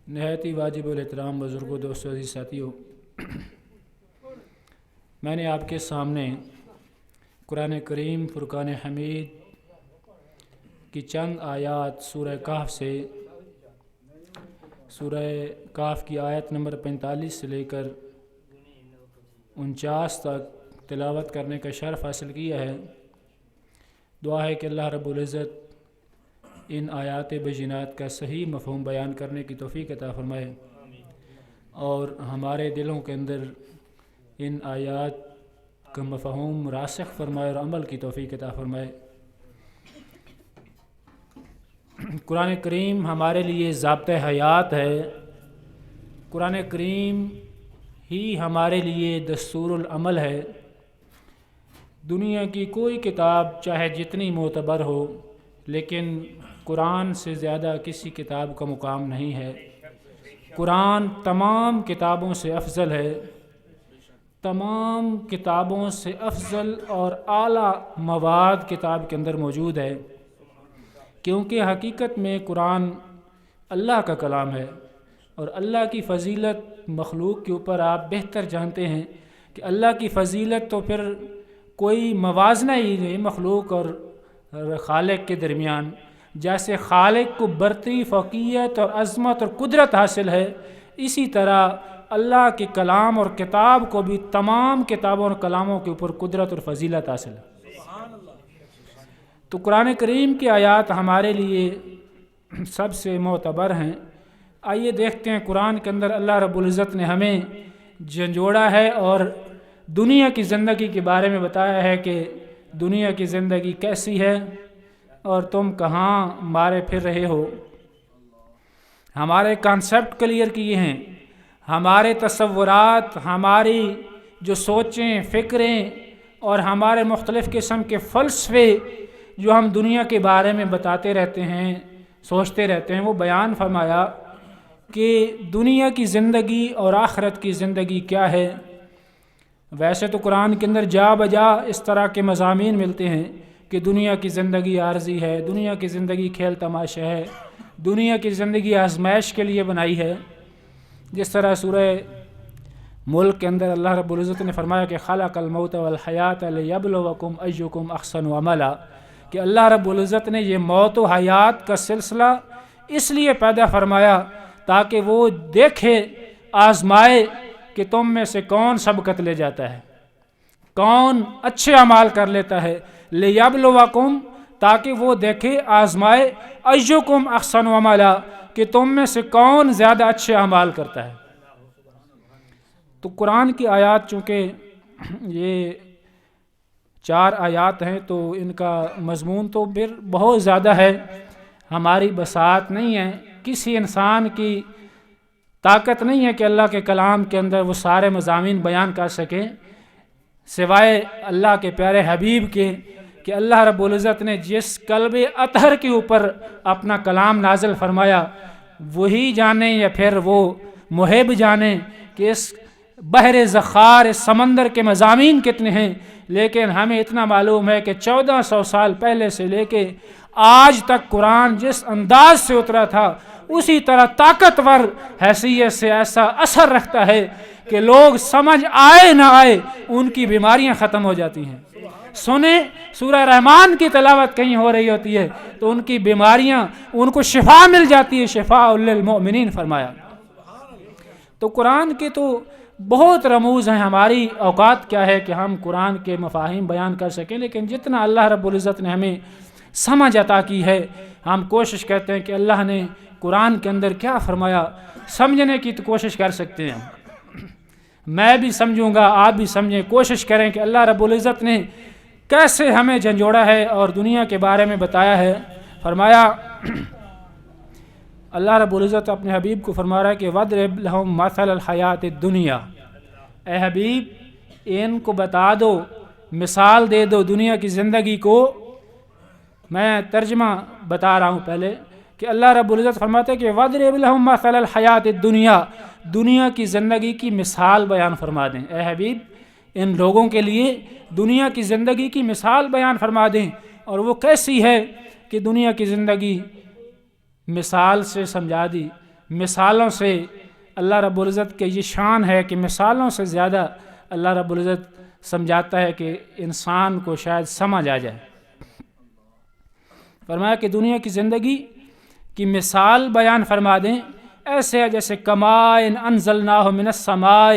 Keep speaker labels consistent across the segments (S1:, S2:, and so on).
S1: نہایت ہی واجب الاحترام بزرگوں، دوستوں، عزیز ساتھیوں، میں نے آپ کے سامنے قرآن کریم فرقان حمید کی چند آیات سورہ کہف سے، سورہ کہف کی آیت نمبر 45 سے لے کر 49 تک تلاوت کرنے کا شرف حاصل کیا ہے۔ دعا ہے کہ اللہ رب العزت ان آیات بینات کا صحیح مفہوم بیان کرنے کی توفیق عطا فرمائے اور ہمارے دلوں کے اندر ان آیات کا مفہوم راسخ فرمائے اور عمل کی توفیق عطا فرمائے۔ قرآن کریم ہمارے لیے ضابطۂ حیات ہے، قرآن کریم ہی ہمارے لیے دستور العمل ہے۔ دنیا کی کوئی کتاب چاہے جتنی معتبر ہو، لیکن قرآن سے زیادہ کسی کتاب کا مقام نہیں ہے۔ قرآن تمام کتابوں سے افضل ہے، تمام کتابوں سے افضل اور اعلیٰ مواد کتاب کے اندر موجود ہے، کیونکہ حقیقت میں قرآن اللہ کا کلام ہے، اور اللہ کی فضیلت مخلوق کے اوپر آپ بہتر جانتے ہیں کہ اللہ کی فضیلت تو پھر کوئی موازنہ ہی نہیں مخلوق اور خالق کے درمیان۔ جیسے خالق کو برتری، فوقیت اور عظمت اور قدرت حاصل ہے، اسی طرح اللہ کے کلام اور کتاب کو بھی تمام کتابوں اور کلاموں کے اوپر قدرت اور فضیلت حاصل ہے۔ تو قرآن کریم کی آیات ہمارے لیے سب سے معتبر ہیں۔ آئیے دیکھتے ہیں قرآن کے اندر اللہ رب العزت نے ہمیں جھنجھوڑا ہے اور دنیا کی زندگی کے بارے میں بتایا ہے کہ دنیا کی زندگی کیسی ہے اور تم کہاں مارے پھر رہے ہو۔ ہمارے کانسیپٹ کلیئر کیے ہیں، ہمارے تصورات، ہماری جو سوچیں، فکریں اور ہمارے مختلف قسم کے فلسفے جو ہم دنیا کے بارے میں بتاتے رہتے ہیں، سوچتے رہتے ہیں، وہ بیان فرمایا کہ دنیا کی زندگی اور آخرت کی زندگی کیا ہے۔ ویسے تو قرآن کے اندر جا بجا اس طرح کے مضامین ملتے ہیں کہ دنیا کی زندگی عارضی ہے، دنیا کی زندگی کھیل تماشا ہے، دنیا کی زندگی آزمائش کے لیے بنائی ہے۔ جس طرح سورہ ملک کے اندر اللہ رب العزت نے فرمایا کہ خلق الموت والحیات لیبلوکم ایکم احسن عملا، کہ اللہ رب العزت نے یہ موت و حیات کا سلسلہ اس لیے پیدا فرمایا تاکہ وہ دیکھے، آزمائے کہ تم میں سے کون سبقت لے جاتا ہے، کون اچھے اعمال کر لیتا ہے، لیبلوکم، تاکہ وہ دیکھے، آزمائے، ایکم احسن عملا، کہ تم میں سے کون زیادہ اچھے اعمال کرتا ہے۔ تو قرآن کی آیات چونکہ یہ 4 آیات ہیں تو ان کا مضمون تو پھر بہت زیادہ ہے، ہماری بساط نہیں ہے، کسی انسان کی طاقت نہیں ہے کہ اللہ کے کلام کے اندر وہ سارے مضامین بیان کر سکے، سوائے اللہ کے پیارے حبیب کے، کہ اللہ رب العزت نے جس قلب اطہر کے اوپر اپنا کلام نازل فرمایا وہی جانے، یا پھر وہ محب جانے کہ اس بحر زخار، اس سمندر کے مضامین کتنے ہیں۔ لیکن ہمیں اتنا معلوم ہے کہ 1400 سال پہلے سے لے کے آج تک قرآن جس انداز سے اترا تھا اسی طرح طاقتور حیثیت سے ایسا اثر رکھتا ہے کہ لوگ سمجھ آئے نہ آئے ان کی بیماریاں ختم ہو جاتی ہیں۔ سنیں سورہ رحمان کی تلاوت کہیں ہو رہی ہوتی ہے تو ان کی بیماریاں، ان کو شفا مل جاتی ہے، شفاء للمؤمنین فرمایا۔ تو قرآن کے تو بہت رموز ہیں، ہماری اوقات کیا ہے کہ ہم قرآن کے مفاہیم بیان کر سکیں، لیکن جتنا اللہ رب العزت نے ہمیں سمجھ عطا کی ہے ہم کوشش کرتے ہیں کہ اللہ نے قرآن کے اندر کیا فرمایا سمجھنے کی تو کوشش کر سکتے ہیں۔ میں بھی سمجھوں گا، آپ بھی سمجھیں، کوشش کریں کہ اللہ رب العزت نے کیسے ہمیں جھنجھوڑا ہے اور دنیا کے بارے میں بتایا ہے۔ فرمایا اللہ رب العزت اپنے حبیب کو فرما رہا ہے کہ وَاضْرِبْ لَهُم مَثَلَ الْحَيَاةِ الدُّنْيَا، اے حبیب ان کو بتا دو، مثال دے دو دنیا کی زندگی کو۔ میں ترجمہ بتا رہا ہوں پہلے کہ اللہ رب العزت فرماتے ہیں کہ وَاضْرِبْ لَهُم مَثَلَ الْحَيَاةِ الدُّنْيَا، دنیا کی زندگی کی مثال بیان فرما دیں۔ اے حبیب ان لوگوں کے لیے دنیا کی زندگی کی مثال بیان فرما دیں، اور وہ کیسی ہے کہ دنیا کی زندگی مثال سے سمجھا دی۔ مثالوں سے اللہ رب العزت کے یہ شان ہے کہ مثالوں سے زیادہ اللہ رب العزت سمجھاتا ہے کہ انسان کو شاید سمجھ آ جائے۔ فرمایا کہ دنیا کی زندگی کی مثال بیان فرما دیں، ایسے ہے جیسے کمائن انزلناہ من السماء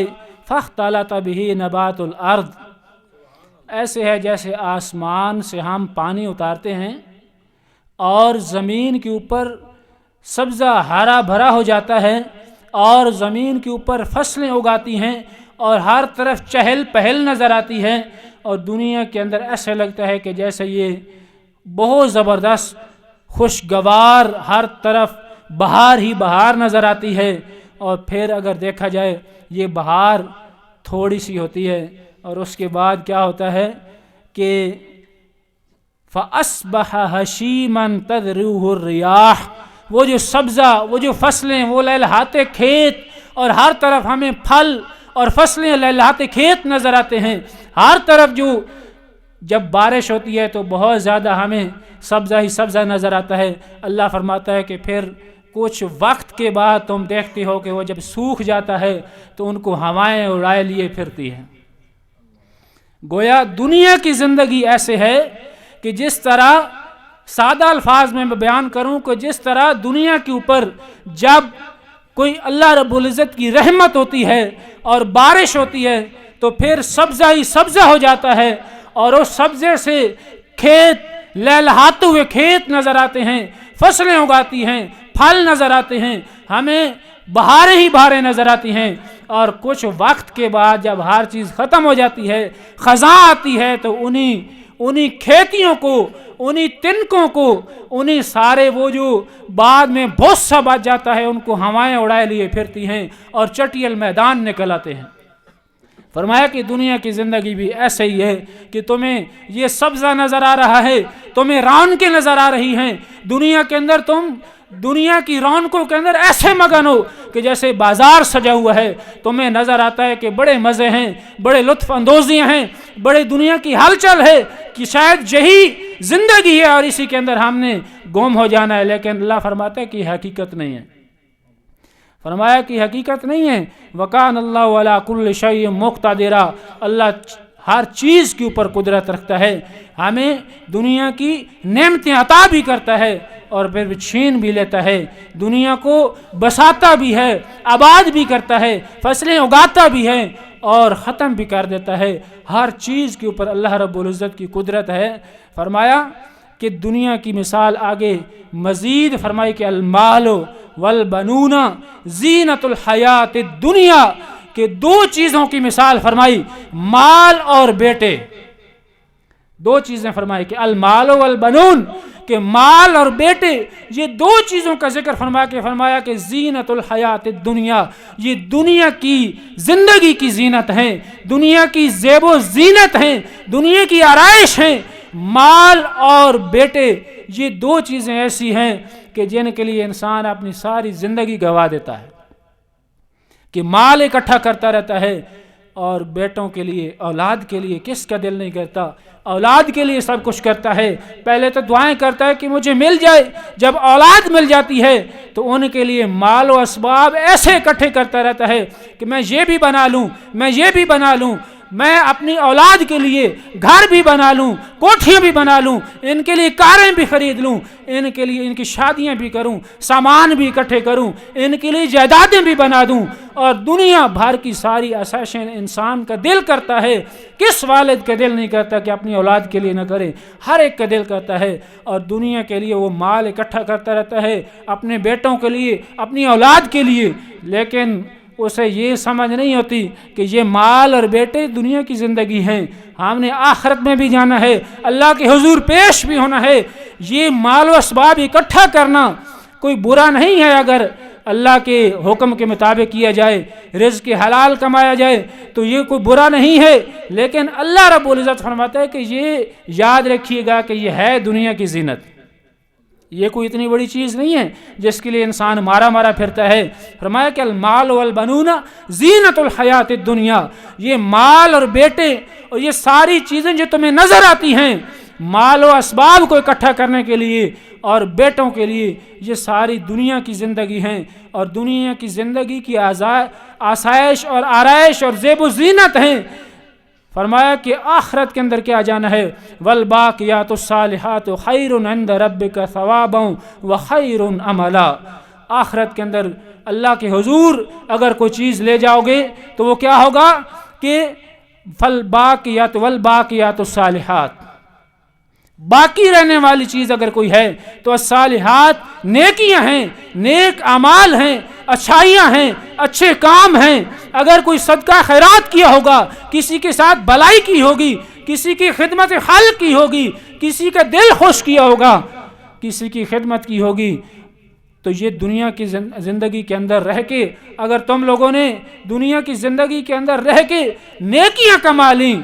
S1: فاختلط بہ نبات الارض، ایسے ہے جیسے آسمان سے ہم پانی اتارتے ہیں اور زمین کے اوپر سبزہ ہرا بھرا ہو جاتا ہے اور زمین کے اوپر فصلیں اگاتی ہیں اور ہر طرف چہل پہل نظر آتی ہے، اور دنیا کے اندر ایسے لگتا ہے کہ جیسے یہ بہت زبردست خوشگوار ہر طرف بہار ہی بہار نظر آتی ہے، اور پھر اگر دیکھا جائے یہ بہار تھوڑی سی ہوتی ہے اور اس کے بعد کیا ہوتا ہے کہ فَأَصْبَحَ هَشِيمًا تَذْرُوهُ الرِّيَاحُ، وہ جو سبزہ، وہ جو فصلیں، وہ لہلہاتے کھیت، اور ہر طرف ہمیں پھل اور فصلیں لہلہاتے کھیت نظر آتے ہیں، ہر طرف جو جب بارش ہوتی ہے تو بہت زیادہ ہمیں سبزہ ہی سبزہ نظر آتا ہے۔ اللہ فرماتا ہے کہ پھر کچھ وقت کے بعد تم دیکھتے ہو کہ وہ جب سوکھ جاتا ہے تو ان کو ہوائیں اڑائے لیے پھرتی ہیں۔ گویا دنیا کی زندگی ایسے ہے کہ جس طرح سادہ الفاظ میں بیان کروں کہ جس طرح دنیا کے اوپر جب کوئی اللہ رب العزت کی رحمت ہوتی ہے اور بارش ہوتی ہے تو پھر سبزہ ہی سبزہ ہو جاتا ہے، اور اس سبزے سے کھیت لہلہاتے ہوئے کھیت نظر آتے ہیں، فصلیں اگاتی ہیں، پھل نظر آتے ہیں، ہمیں بہاریں ہی بہاریں نظر آتی ہیں، اور کچھ وقت کے بعد جب ہر چیز ختم ہو جاتی ہے، خزاں آتی ہے، تو انہی کھیتیوں کو، انہی تنکوں کو، انہی سارے وہ جو بعد میں بہت سا بچ جاتا ہے ان کو ہوائیں اڑائے لیے پھرتی ہیں اور چٹیل میدان نکل آتے ہیں۔ فرمایا کہ دنیا کی زندگی بھی ایسے ہی ہے کہ تمہیں یہ سبزہ نظر آ رہا ہے، تمہیں رونقیں نظر آ رہی ہیں، دنیا کے اندر تم دنیا کی رونقوں کے اندر ایسے مگن ہو کہ جیسے بازار سجا ہوا ہے، تمہیں نظر آتا ہے کہ بڑے مزے ہیں، بڑے لطف اندوزیاں ہیں، بڑے دنیا کی ہلچل ہے کہ شاید یہی زندگی ہے اور اسی کے اندر ہم نے گم ہو جانا ہے، لیکن اللہ فرماتا ہے کہ یہ حقیقت نہیں ہے۔ فرمایا کہ حقیقت نہیں ہے، وَكَانَ اللَّهُ عَلَىٰ كُلِّ شَيْءٍ مُقْتَدِرًا، اللہ ہر چیز کے اوپر قدرت رکھتا ہے، ہمیں دنیا کی نعمتیں عطا بھی کرتا ہے اور پھر چھین بھی لیتا ہے، دنیا کو بساتا بھی ہے، آباد بھی کرتا ہے، فصلیں اگاتا بھی ہے اور ختم بھی کر دیتا ہے، ہر چیز کے اوپر اللہ رب العزت کی قدرت ہے۔ فرمایا کہ دنیا کی مثال آگے مزید فرمائی کہ المال والبنون زینت الحیات الدنیا، کہ دو چیزوں کی مثال فرمائی، مال اور بیٹے، دو چیزیں فرمائی کہ المال والبنون، کہ مال اور بیٹے، یہ دو چیزوں کا ذکر فرمایا کہ زینت الحیات الدنیا، یہ دنیا کی زندگی کی زینت ہیں، دنیا کی زیب و زینت ہیں، دنیا کی آرائش ہیں۔ مال اور بیٹے یہ دو چیزیں ایسی ہیں کہ جن کے لیے انسان اپنی ساری زندگی گوا دیتا ہے، کہ مال اکٹھا کرتا رہتا ہے اور بیٹوں کے لیے، اولاد کے لیے کس کا دل نہیں کرتا، اولاد کے لیے سب کچھ کرتا ہے، پہلے تو دعائیں کرتا ہے کہ مجھے مل جائے، جب اولاد مل جاتی ہے تو ان کے لیے مال و اسباب ایسے اکٹھے کرتا رہتا ہے کہ میں یہ بھی بنا لوں، میں یہ بھی بنا لوں، میں اپنی اولاد کے لیے گھر بھی بنا لوں، کوٹھیاں بھی بنا لوں، ان کے لیے کاریں بھی خرید لوں، ان کے لیے ان کی شادیاں بھی کروں، سامان بھی اکٹھے کروں، ان کے لیے جائیدادیں بھی بنا دوں، اور دنیا بھر کی ساری آسائشیں انسان کا دل کرتا ہے۔ کس والد کا دل نہیں کرتا کہ اپنی اولاد کے لیے نہ کرے؟ ہر ایک کا دل کرتا ہے، اور دنیا کے لیے وہ مال اکٹھا کرتا رہتا ہے، اپنے بیٹوں کے لیے، اپنی اولاد کے لیے، لیکن اسے یہ سمجھ نہیں ہوتی کہ یہ مال اور بیٹے دنیا کی زندگی ہیں، ہم نے آخرت میں بھی جانا ہے، اللہ کے حضور پیش بھی ہونا ہے۔ یہ مال و اسباب اکٹھا کرنا کوئی برا نہیں ہے، اگر اللہ کے حکم کے مطابق کیا جائے، رزق حلال کمایا جائے تو یہ کوئی برا نہیں ہے، لیکن اللہ رب العزت فرماتا ہے کہ یہ یاد رکھیے گا کہ یہ ہے دنیا کی زینت، یہ کوئی اتنی بڑی چیز نہیں ہے جس کے لیے انسان مارا مارا پھرتا ہے۔ فرمایا کہ المال والبنون زینت الحیات الدنیا، یہ مال اور بیٹے اور یہ ساری چیزیں جو تمہیں نظر آتی ہیں، مال و اسباب کو اکٹھا کرنے کے لیے اور بیٹوں کے لیے، یہ ساری دنیا کی زندگی ہیں اور دنیا کی زندگی کی آسائش اور آرائش اور زیب و زینت ہیں۔ فرمایا کہ آخرت کے اندر کیا جانا ہے، والباقیات الصالحات خیر عند ربک ثوابا وخیر عملا۔ آخرت کے اندر اللہ کے حضور اگر کوئی چیز لے جاؤ گے تو وہ کیا ہوگا کہ والباقیات الصالحات، باقی رہنے والی چیز اگر کوئی ہے تو الصالحات نیکیاں ہیں، نیک اعمال ہیں، اچھائیاں ہیں، اچھے کام ہیں۔ اگر کوئی صدقہ خیرات کیا ہوگا، کسی کے ساتھ بھلائی کی ہوگی، کسی کی خدمت خلق کی ہوگی، کسی کا دل خوش کیا ہوگا، کسی کی خدمت کی ہوگی، تو یہ دنیا کی زندگی کے اندر رہ کے اگر تم لوگوں نے دنیا کی زندگی کے اندر رہ کے نیکیاں کما لیں،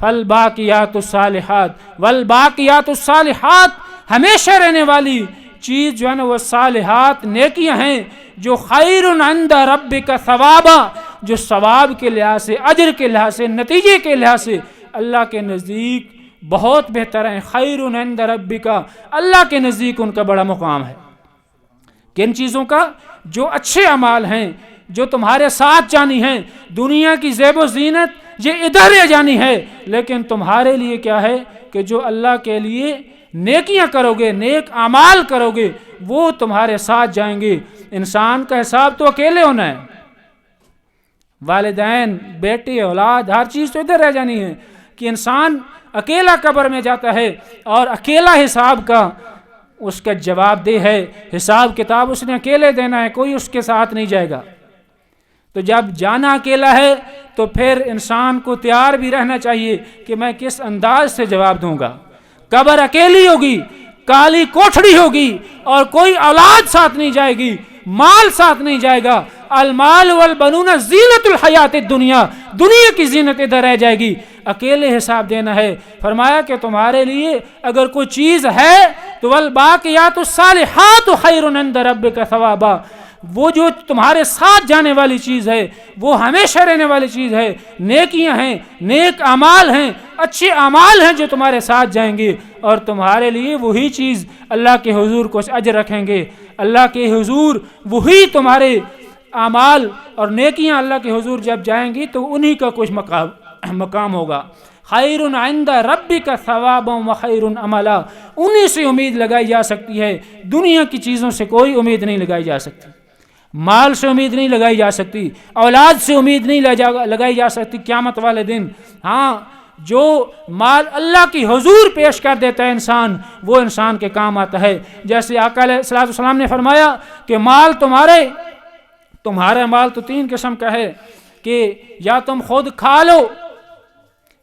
S1: فالباقیات الصالحات، والباقیات الصالحات ہمیشہ رہنے والی چیز جو ہے نا وہ صالحات نیکیاں ہیں، جو خیر عند ربک ثوابا، جو ثواب کے لحاظ سے، اجر کے لحاظ سے، نتیجے کے لحاظ سے اللہ کے نزدیک بہت بہتر ہیں۔ خیر عند ربک، اللہ کے نزدیک ان کا بڑا مقام ہے۔ کن چیزوں کا؟ جو اچھے اعمال ہیں، جو تمہارے ساتھ جانی ہیں۔ دنیا کی زیب و زینت یہ ادھر ہی جانی ہے، لیکن تمہارے لیے کیا ہے کہ جو اللہ کے لیے نیکیاں کرو گے، نیک اعمال کرو گے، وہ تمہارے ساتھ جائیں گے۔ انسان کا حساب تو اکیلے ہونا ہے، والدین، بیٹے، اولاد، ہر چیز تو ادھر رہ جانی ہے کہ انسان اکیلا قبر میں جاتا ہے اور اکیلا حساب کا اس کا جواب دہ ہے۔ حساب کتاب اس نے اکیلے دینا ہے، کوئی اس کے ساتھ نہیں جائے گا۔ تو جب جانا اکیلا ہے تو پھر انسان کو تیار بھی رہنا چاہیے کہ میں کس انداز سے جواب دوں گا۔ قبر اکیلی ہوگی، کالی کوٹھڑی ہوگی اور کوئی اولاد ساتھ نہیں جائے گی، مال ساتھ نہیں جائے گا۔ المال والبنون زینت الحیات الدنیا، دنیا کی زینت ادھر رہ جائے گی، اکیلے حساب دینا ہے۔ فرمایا کہ تمہارے لیے اگر کوئی چیز ہے تو والباقیات الصالحات خیر عند ربک ثوابا، وہ جو تمہارے ساتھ جانے والی چیز ہے، وہ ہمیشہ رہنے والی چیز ہے، نیکیاں ہیں، نیک اعمال ہیں، اچھے اعمال ہیں جو تمہارے ساتھ جائیں گے اور تمہارے لیے وہی چیز اللہ کے حضور کو اجر رکھیں گے۔ اللہ کے حضور وہی تمہارے اعمال اور نیکیاں اللہ کے حضور جب جائیں گی تو انہی کا کچھ مقام ہوگا۔ خیر عند ربک ثوابا وخیر عملا، انہی سے امید لگائی جا سکتی ہے، دنیا کی چیزوں سے کوئی امید نہیں لگائی جا سکتی۔ مال سے امید نہیں لگائی جا سکتی، اولاد سے امید نہیں لگائی جا سکتی قیامت والے دن۔ ہاں، جو مال اللہ کی حضور پیش کر دیتا ہے انسان، وہ انسان کے کام آتا ہے۔ جیسے آقا علیہ الصلوۃ والسلام نے فرمایا کہ مال تمہارا مال تو تین قسم کا ہے کہ یا تم خود کھا لو،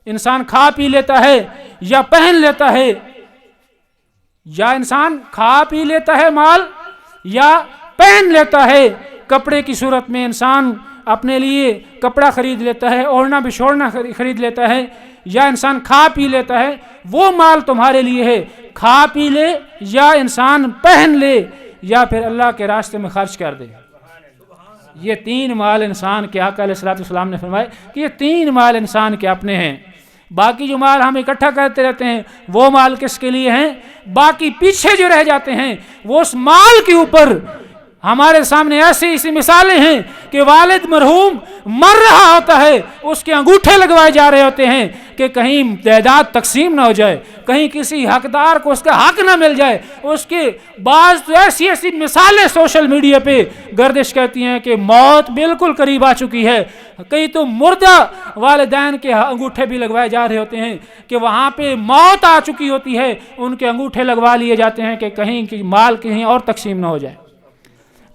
S1: انسان کھا پی لیتا ہے، یا پہن لیتا ہے، یا انسان کھا پی لیتا ہے مال یا پہن لیتا ہے۔ کپڑے کی صورت میں انسان اپنے لیے کپڑا خرید لیتا ہے، اوڑھنا بچھوڑنا خرید لیتا ہے، یا انسان کھا پی لیتا ہے۔ وہ مال تمہارے لیے ہے، کھا پی لے یا انسان پہن لے یا پھر اللہ کے راستے میں خرچ کر دے۔ یہ تین مال انسان کے، آقا علیہ الصلوۃ والسلام نے فرمایا کہ یہ تین مال انسان کے اپنے ہیں۔ باقی جو مال ہم اکٹھا کرتے رہتے ہیں وہ مال کس کے لیے ہیں؟ باقی پیچھے جو رہ جاتے ہیں وہ اس مال کے اوپر ہمارے سامنے ایسی مثالیں ہیں کہ والد مرحوم مر رہا ہوتا ہے، اس کے انگوٹھے لگوائے جا رہے ہوتے ہیں کہ کہیں تعداد تقسیم نہ ہو جائے، کہیں کسی حقدار کو اس کا حق نہ مل جائے۔ اس کے بعض تو ایسی مثالیں سوشل میڈیا پہ گردش کرتی ہیں کہ موت بالکل قریب آ چکی ہے۔ کئی تو مردہ والدین کے انگوٹھے بھی لگوائے جا رہے ہوتے ہیں کہ وہاں پہ موت آ چکی ہوتی ہے، ان کے انگوٹھے لگوا لیے جاتے ہیں کہ کہیں مال کہیں اور تقسیم نہ ہو جائے۔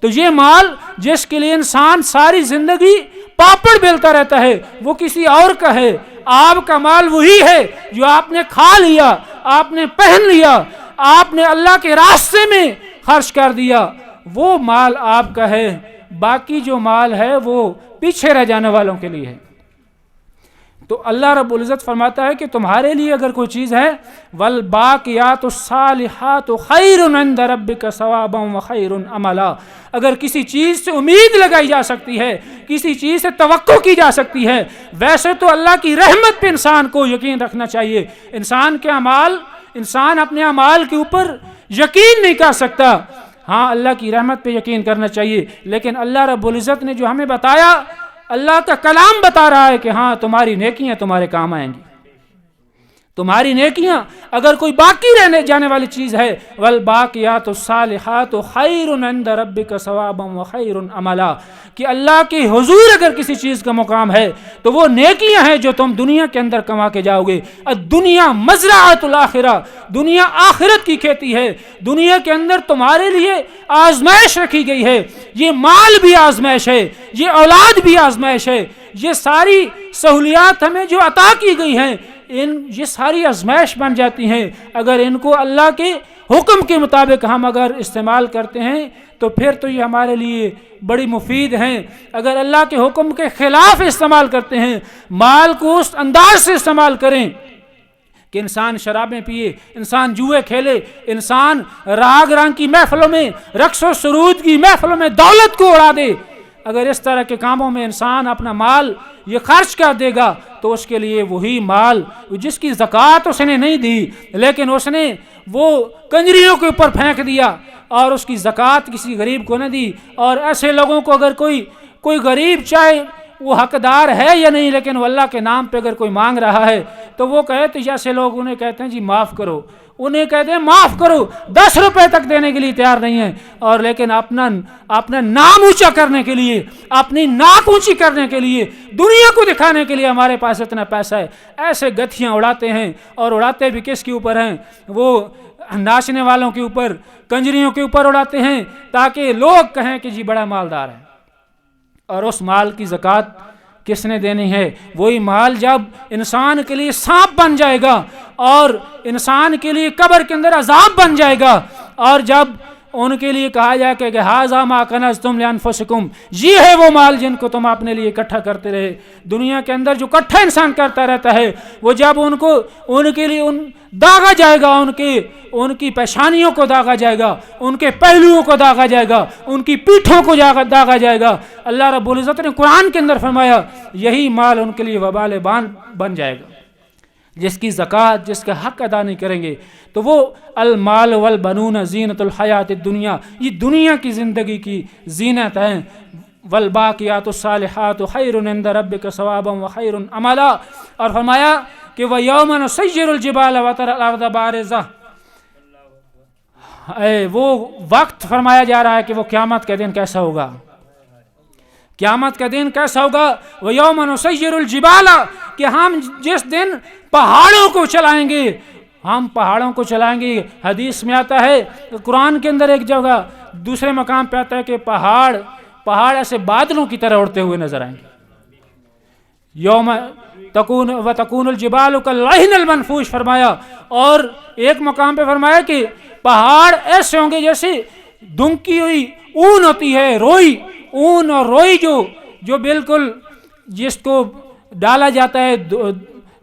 S1: تو یہ مال جس کے لیے انسان ساری زندگی پاپڑ بیلتا رہتا ہے وہ کسی اور کا ہے۔ آپ کا مال وہی ہے جو آپ نے کھا لیا، آپ نے پہن لیا، آپ نے اللہ کے راستے میں خرچ کر دیا، وہ مال آپ کا ہے۔ باقی جو مال ہے وہ پیچھے رہ جانے والوں کے لیے ہے۔ تو اللہ رب العزت فرماتا ہے کہ تمہارے لیے اگر کوئی چیز ہے، والباقیات الصالحات خیر عند ربک ثوابا وخیر عملا، اگر کسی چیز سے امید لگائی جا سکتی ہے، کسی چیز سے توقع کی جا سکتی ہے، ویسے تو اللہ کی رحمت پہ انسان کو یقین رکھنا چاہیے۔ انسان کے اعمال انسان اپنے اعمال کے اوپر یقین نہیں کر سکتا. ہاں اللہ کی رحمت پہ یقین کرنا چاہیے، لیکن اللہ رب العزت نے جو ہمیں بتایا، اللہ کا کلام بتا رہا ہے کہ ہاں تمہاری نیکیاں تمہارے کام آئیں گی. تمہاری نیکیاں اگر کوئی باقی رہنے جانے والی چیز ہے، والباقیات الصالحات خیر عند ربک ثوابا وخیر عملا، کہ اللہ کے حضور اگر کسی چیز کا مقام ہے تو وہ نیکیاں ہیں جو تم دنیا کے اندر کما کے جاؤ گے. الدنیا مزرعۃ الاخرہ، دنیا آخرت کی کھیتی ہے. دنیا کے اندر تمہارے لیے آزمائش رکھی گئی ہے. یہ مال بھی آزمائش ہے، یہ اولاد بھی آزمائش ہے، یہ ساری سہولیات ہمیں جو عطا کی گئی ہیں یہ ساری آزمائش بن جاتی ہیں. اگر ان کو اللہ کے حکم کے مطابق ہم اگر استعمال کرتے ہیں تو پھر تو یہ ہمارے لیے بڑی مفید ہیں. اگر اللہ کے حکم کے خلاف استعمال کرتے ہیں، مال کو اس انداز سے استعمال کریں کہ انسان شرابیں پیے، انسان جوئے کھیلے، انسان راگ رنگ کی محفلوں میں، رقص و سرود کی محفلوں میں دولت کو اڑا دے، اگر اس طرح کے کاموں میں انسان اپنا مال یہ خرچ کر دے گا تو اس کے لیے وہی مال جس کی زکوٰۃ اس نے نہیں دی لیکن اس نے وہ کنجریوں کے اوپر پھینک دیا اور اس کی زکوٰۃ کسی غریب کو نہ دی. اور ایسے لوگوں کو اگر کوئی غریب چاہے وہ حقدار ہے یا نہیں لیکن وہ اللہ کے نام پہ اگر کوئی مانگ رہا ہے تو وہ کہے تو جیسے لوگ انہیں کہتے ہیں جی معاف کرو، انہیں کہتے ہیں معاف کرو، 10 روپے تک دینے کے لیے تیار نہیں ہیں، اور لیکن اپنا نام اونچا کرنے کے لیے، اپنی ناک اونچی کرنے کے لیے، دنیا کو دکھانے کے لیے ہمارے پاس اتنا پیسہ ہے، ایسے گتھیاں اڑاتے ہیں. اور اڑاتے بھی کس کے اوپر ہیں؟ وہ ناچنے والوں کے اوپر، کنجریوں کے اوپر اڑاتے ہیں تاکہ لوگ کہیں کہ جی بڑا مالدار ہے. اور اس مال کی زکوٰۃ کس نے دینی ہے؟ وہی مال جب انسان کے لیے سانپ بن جائے گا اور انسان کے لیے قبر کے اندر عذاب بن جائے گا، اور جب ان کے لیے کہا جائے کہ ھذا ما کنزتم لانفسکم، یہ ہے وہ مال جن کو تم اپنے لیے اکٹھا کرتے رہے. دنیا کے اندر جو اکٹھا انسان کرتا رہتا ہے وہ جب ان کے لیے داغا جائے گا، ان کی پیشانیوں کو داغا جائے گا، ان کے پہلوؤں کو داغا جائے گا، ان کی پیٹھوں کو داغا جائے گا. اللہ رب العزت نے قرآن کے اندر فرمایا یہی مال ان کے لیے وبال بن جائے گا. جس کی زکوٰۃ، جس کا حق ادا نہیں کریں گے تو وہ المال والبنون زینت الحیات الدنیا، یہ دنیا کی زندگی کی زینت ہیں. والباقیات الصالحات خیر عند ربک ثوابا وخیر عملا. اور فرمایا کہ وَيَوْمَ نُسَيِّرُ الْجِبَالَ وَتَرَى الْأَرْضَ بَارِزَةً، وہ وقت فرمایا جا رہا ہے کہ وہ قیامت کا دن کیسا ہوگا. قیامت کا دن کیسا ہوگا؟ وَيَوْمَ نُسَيِّرُ الْجِبَالَ، کہ ہم جس دن پہاڑوں کو چلائیں گے، ہم پہاڑوں کو چلائیں گے. حدیث میں آتا ہے، قرآن کے اندر ایک جگہ دوسرے مقام پہ آتا ہے کہ پہاڑ ایسے بادلوں کی طرح اڑتے ہوئے نظر آئیں گے. یوم تکون الجبال کالعہن المنفوش فرمایا. اور ایک مقام پہ فرمایا کہ پہاڑ ایسے ہوں گے جیسے دھنکی ہوئی اون ہوتی ہے، روئی، اون اور روئی جو بالکل جس کو ڈالا جاتا ہے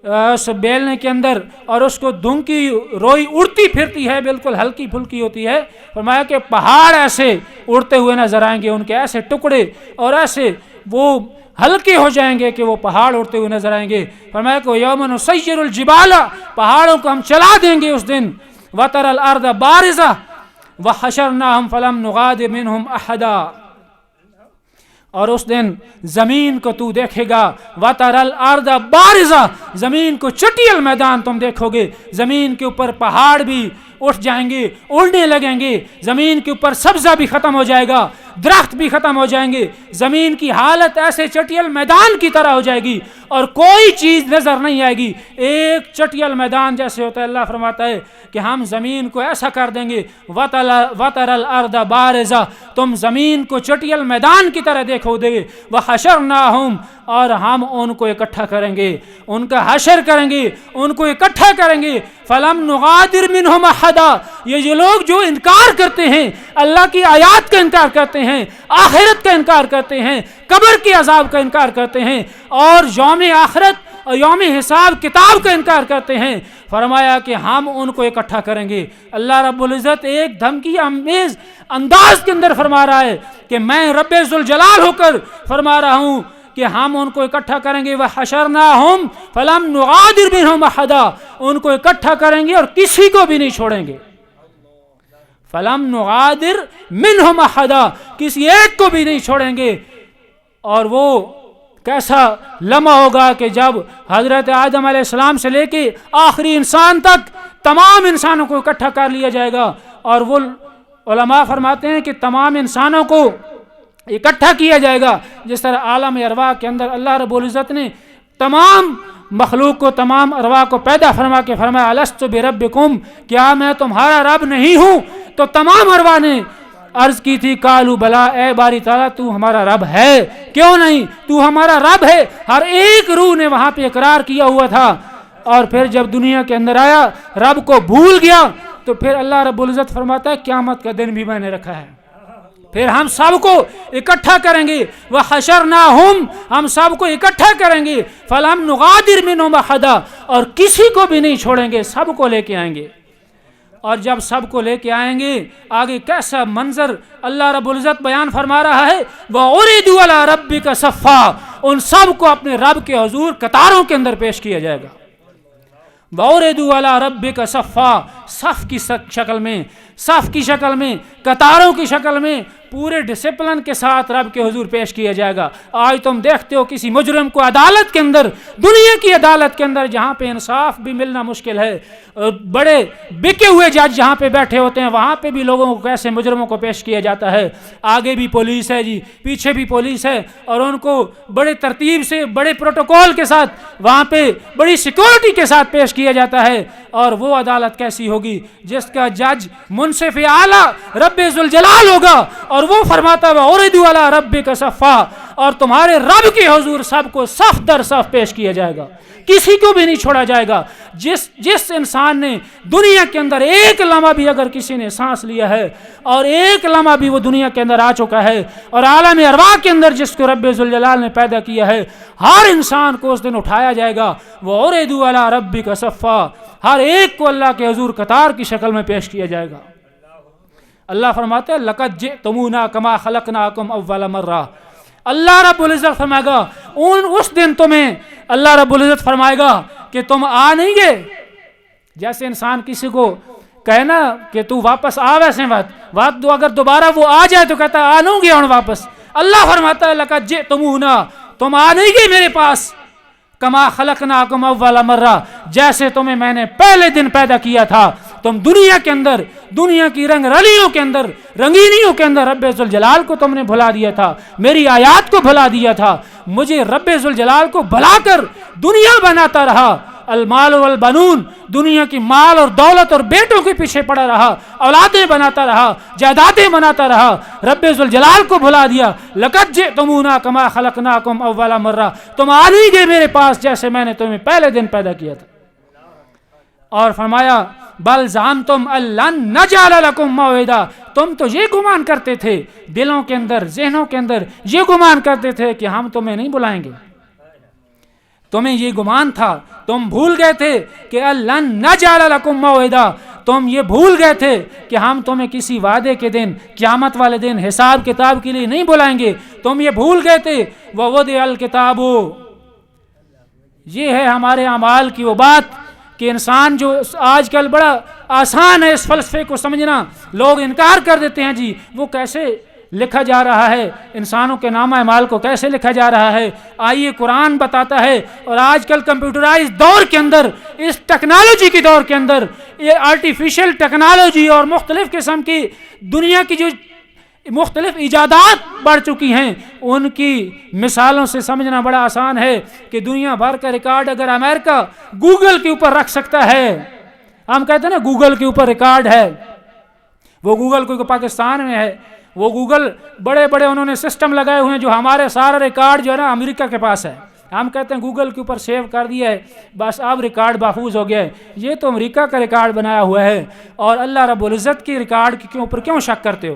S1: اس بیلنے کے اندر اور اس کو دھنکی روئی اڑتی پھرتی ہے، بالکل ہلکی پھلکی ہوتی ہے. فرمایا کہ پہاڑ ایسے اڑتے ہوئے نظر آئیں گے، ان کے ایسے ٹکڑے اور ایسے وہ ہلکے ہو جائیں گے کہ وہ پہاڑ اڑتے ہوئے نظر آئیں گے. فرمایا کہ یوم نسیر الجبال، پہاڑوں کو ہم چلا دیں گے اس دن. وتری الارض بارزہ وحشرناہم فلم نغادر منہم احدا، اور اس دن زمین کو تو دیکھے گا. وتری الارض بارزہ، زمین کو چٹیل میدان تم دیکھو گے، زمین کے اوپر پہاڑ بھی اٹھ جائیں گے، اڑنے لگیں گے، زمین کے اوپر سبزہ بھی ختم ہو جائے گا، درخت بھی ختم ہو جائیں گے، زمین کی حالت ایسے چٹیل میدان کی طرح ہو جائے گی اور کوئی چیز نظر نہیں آئے گی. ایک چٹیل میدان جیسے ہوتا ہے، اللہ فرماتا ہے کہ ہم زمین کو ایسا کر دیں گے. وتری الارض بارزہ، تم زمین کو چٹیل میدان کی طرح دیکھو گے. وحشرناہم، اور ہم ان کو اکٹھا کریں گے، ان کا حشر کریں گے، ان کو اکٹھا کریں گے. فلم نغادر منہم احدا، یہ لوگ جو انکار کرتے ہیں، اللہ کی آیات کا انکار کرتے ہیں، آخرت کا انکار کرتے ہیں، قبر کے عذاب کا انکار کرتے ہیں اور یوم آخرت اور یوم حساب کتاب کا انکار کرتے ہیں، فرمایا کہ ہم ان کو اکٹھا کریں گے. اللہ رب العزت ایک دھمکی امیز انداز کے اندر فرما رہا ہے کہ میں رب ذوالجلال ہو کر فرما رہا ہوں کہ ہم ان کو اکٹھا کریں گے، وحشرناہم فلم نغادر منہم احدا، ان کو اکٹھا کریں گے اور کسی کو بھی نہیں چھوڑیں گے، فلم نغادر منہم احدا، کسی ایک کو بھی نہیں چھوڑیں گے۔ اور وہ کیسا لمحہ ہوگا کہ جب حضرت آدم علیہ السلام سے لے کے آخری انسان تک تمام انسانوں کو اکٹھا کر لیا جائے گا، اور وہ علماء فرماتے ہیں کہ تمام انسانوں کو اکٹھا کیا جائے گا جس طرح عالم ارواح کے اندر اللہ رب العزت نے تمام مخلوق کو، تمام ارواح کو پیدا فرما کے فرمایا الست بربکم، کیا میں تمہارا رب نہیں ہوں؟ تو تمام ارواح نے عرض کی تھی قالوا بلا، اے باری تعالیٰ تو ہمارا رب ہے، کیوں نہیں، تو ہمارا رب ہے۔ ہر ایک روح نے وہاں پہ اقرار کیا ہوا تھا، اور پھر جب دنیا کے اندر آیا رب کو بھول گیا تو پھر اللہ رب العزت فرماتا ہے قیامت کا دن بھی میں نے رکھا ہے، پھر ہم سب کو اکٹھا کریں گے، وحشرناہم، ہم سب کو اکٹھا کریں گے، فلم نغادر منہم احدا، اور کسی کو بھی نہیں چھوڑیں گے، سب کو لے کے آئیں گے۔ اور جب سب کو لے کے آئیں گے آگے کیسا منظر اللہ رب العزت بیان فرما رہا ہے، وَعُرِضُوا عَلَىٰ رَبِّكَ صَفًّا، ان سب کو اپنے رب کے حضور قطاروں کے اندر پیش کیا جائے گا۔ وَعُرِضُوا عَلَىٰ رَبِّكَ صَفًّا، صف کی شکل میں، صف کی شکل میں، قطاروں کی شکل میں، پورے ڈسپلن کے ساتھ رب کے حضور پیش کیا جائے گا۔ آج تم دیکھتے ہو کسی مجرم کو عدالت کے اندر، دنیا کی عدالت کے اندر جہاں پہ انصاف بھی ملنا مشکل ہے، بڑے بکے ہوئے جج جہاں پہ بیٹھے ہوتے ہیں، وہاں پہ بھی لوگوں کو کیسے مجرموں کو پیش کیا جاتا ہے، آگے بھی پولیس ہے جی، پیچھے بھی پولیس ہے، اور ان کو بڑے ترتیب سے، بڑے پروٹوکول کے ساتھ، وہاں پہ بڑی سیکورٹی کے ساتھ پیش کیا جاتا ہے۔ اور وہ عدالت کیسی ہوگی جس کا جج منصف اعلیٰ رب ذوالجلال ہوگا، اور وہ فرماتا ہے وَعُرِضُوا عَلَىٰ رَبِّكَ صَفًّا، اور تمہارے رب کے حضور سب کو صف در صف پیش کیا جائے گا، کسی کو بھی نہیں چھوڑا جائے گا۔ جس انسان نے دنیا کے اندر ایک لمحہ بھی اگر کسی نے سانس لیا ہے، اور ایک لمحہ بھی وہ دنیا کے اندر آ چکا ہے، اور عالم ارواح کے اندر جس کو رب ذوالجلال نے پیدا کیا ہے، ہر انسان کو اس دن اٹھایا جائے گا، وَعُرِضُوا عَلَىٰ رَبِّكَ صَفًّا، ہر ایک کو اللہ کے حضور قطار کی شکل میں پیش کیا جائے گا۔ اللہ فرماتے ہیں لَقَدْ جِئْتُمُونَا كَمَا خَلَقْنَاكُمْ أَوَّلَ مَرَّةٍ، اللہ رب العزت فرمائے گا اس دن تمہیں اللہ رب العزت فرمائے گا کہ تم آ نہیں گے، جیسے انسان کسی کو کہے نا کہ تو واپس آ، ویسے وقت اگر دوبارہ وہ آ جائے تو کہتا ہے آ نہیں گے ہوں واپس۔ اللہ فرماتا ہے لَقَدْ جِئْتُمُونَا، تم آ نہیں گے میرے پاس، کما خلقناکم اول مرہ، جیسے تمہیں میں نے پہلے دن پیدا کیا تھا۔ تم دنیا کے اندر، دنیا کی رنگ رلیوں کے اندر، رنگینیوں کے اندر رب ذوالجلال کو تم نے بھلا دیا تھا، میری آیات کو بھلا دیا تھا، مجھے رب ذوالجلال کو بھلا کر دنیا بناتا رہا۔ المال والبنون، دنیا کی مال اور دولت اور بیٹوں کے پیچھے پڑا رہا، اولادیں بناتا رہا، جائیدادیں بناتا رہا، رب ذوالجلال کو بھلا دیا۔ لقد جئتمونا کما خلقناکم اول مرہ، تم آ نہیں گئے میرے پاس جیسے میں نے تمہیں پہلے دن پیدا کیا تھا۔ اور فرمایا بل زعمتم ان لن نجعل لکم موعدا، تم تو یہ گمان کرتے تھے، دلوں کے اندر، ذہنوں کے اندر یہ گمان کرتے تھے کہ ہم تمہیں نہیں بلائیں گے، تمہیں یہ گمان تھا، تم بھول گئے تھے کہ لن نجعل لکم موعدا، تم یہ بھول گئے تھے کہ ہم تمہیں کسی وعدے کے دن، قیامت والے دن، حساب کتاب کے لیے نہیں بلائیں گے، تم یہ بھول گئے تھے۔ ووضع الکتاب، یہ ہے ہمارے اعمال کی وہ بات کہ انسان جو آج کل بڑا آسان ہے اس فلسفے کو سمجھنا، لوگ انکار کر دیتے ہیں جی وہ کیسے لکھا جا رہا ہے، انسانوں کے نامہ اعمال کو کیسے لکھا جا رہا ہے۔ آئیے قرآن بتاتا ہے، اور آج کل کمپیوٹرائز دور کے اندر، اس ٹیکنالوجی کے دور کے اندر، یہ آرٹیفیشل ٹیکنالوجی اور مختلف قسم کی دنیا کی جو مختلف ایجادات بڑھ چکی ہیں، ان کی مثالوں سے سمجھنا بڑا آسان ہے کہ دنیا بھر کا ریکارڈ اگر امریکہ گوگل کے اوپر رکھ سکتا ہے، ہم کہتے ہیں نا گوگل کے اوپر ریکارڈ ہے، وہ گوگل کو پاکستان میں ہے، وہ گوگل بڑے بڑے انہوں نے سسٹم لگائے ہوئے ہیں جو ہمارے سارا ریکارڈ جو ہے نا امریکہ کے پاس ہے، ہم کہتے ہیں گوگل کے اوپر سیو کر دیا ہے بس اب ریکارڈ محفوظ ہو گیا ہے، یہ تو امریکہ کا ریکارڈ بنایا ہوا ہے، اور اللہ رب العزت کی ریکارڈ کے اوپر کیوں شک کرتے ہو؟